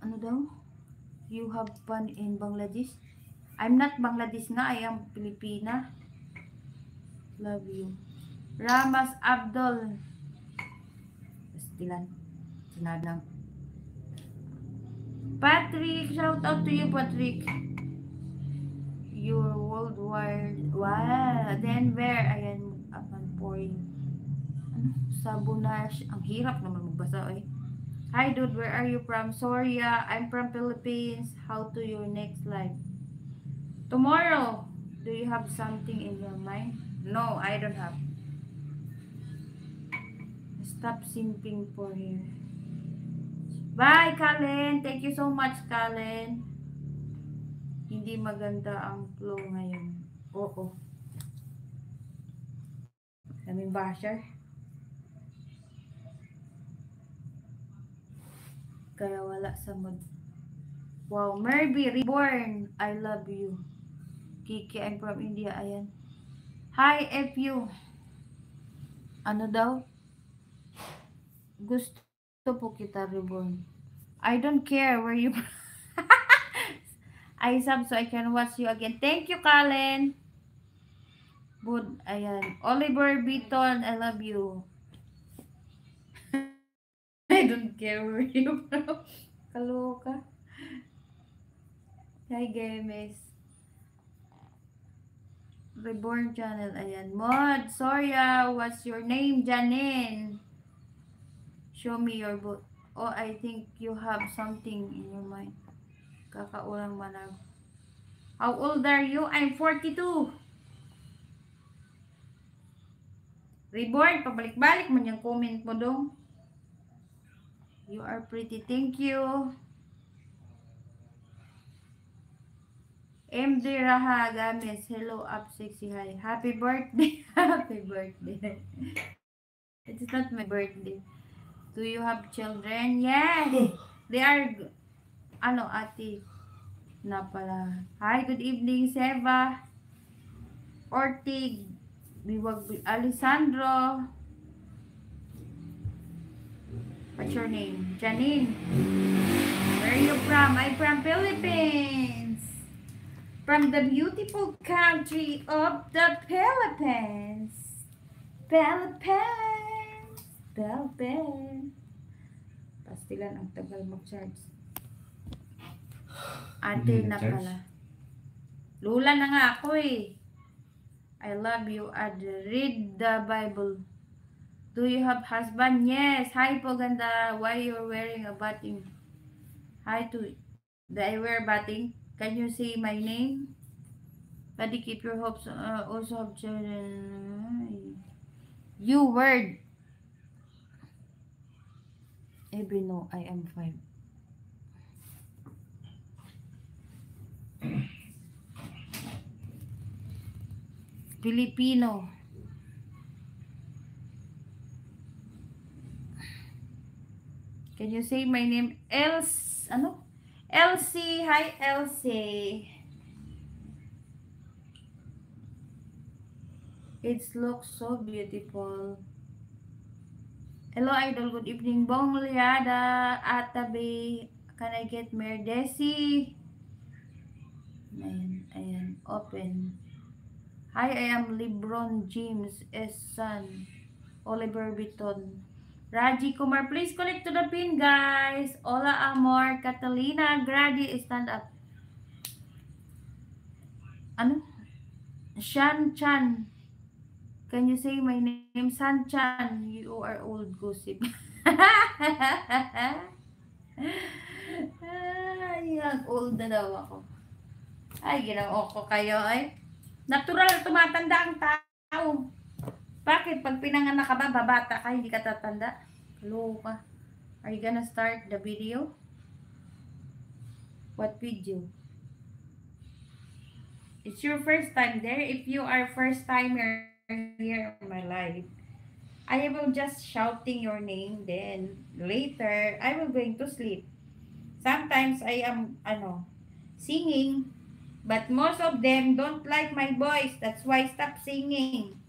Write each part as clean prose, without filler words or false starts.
Ano daw? You have fun in Bangladesh? I'm not Bangladesh na, I am Filipina. Love you. Ramas Abdul. Pastilan. Sinabi lang. Patrick, shout out to you, Patrick. Your worldwide. Wow. Denver. Ayan, upon pouring. Ano? Sabonash. Ang hirap naman magbasa, eh. Hi, dude. Where are you from? Soria. I'm from Philippines. How to your next life? Tomorrow. Do you have something in your mind? No, I don't have. Stop simping for him. Bye, Kalen. Thank you so much, Kalen. Hindi maganda ang flow ngayon. Oo. Daming basher. Kaya wala sa mood. Wow, Merby Reborn. I love you. Kiki, I'm from India. Ayan. Hi, FU. Ano daw? Gusto po kita, Reborn. I don't care where you... I sub so I can watch you again. Thank you, Kalen. Good. Ayan. Oliver Beaton, I love you. I don't care where you from. Kaloka. Hi, Games. Reborn channel. Ayan. Mod. Sorya. What's your name? Janine. Show me your book. Oh, I think you have something in your mind. Kakaulang manag. How old are you? I'm 42. Reborn. Pabalik-balik man yung comment mo dong. You are pretty. Thank you. MD Raha Games. Hello, up sexy. Hi. Happy birthday. Happy birthday. It's not my birthday. Do you have children? Yes. They are, ano, ate. Na pala. Hi, good evening, Seva. Ortig. Biwag, Alessandro. What's your name? Janine. Where are you from? I'm from Philippines. From the beautiful country of the Philippines. Philippines. Philippines. Pastilan ang tagal mag-charge. Ate na pala. Lula na nga ako eh. I love you. I'd read the Bible. Do you have husband? Yes. Hi po ganda. Why you're wearing a batting? Hi to. Do I wear batting? Can you say my name? Buddy, keep your hopes. Also have children. You word. Every no, I am fine. Filipino. Can you say my name? Elsie. Ano? Elsie. Hi, Elsie. It looks so beautiful. Hello, Idol. Good evening. Bong Liada. Atabe. Can I get Merdesi? Ayan. Ayan. Open. Hi, I am Lebron James S. Son. Oliver Bitton. Raji Kumar, please connect to the pin, guys. Hola, Amor. Catalina Grady, stand up. Ano? Shan Chan. Can you say my name? San Chan. You are old gossip. Ay, old na daw ako. Ay, ginawa ko kayo ay. Natural, tumatanda ang tao. Bakit? Pag pinanganak ka ba, babata ka, hindi ka tatanda? Kaloka. Are you gonna start the video? What video? It's your first time there. If you are first timer here in my life, I will just shouting your name. Then later, I will going to sleep. Sometimes I am, singing. But most of them don't like my voice. That's why I stop singing.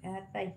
Atay.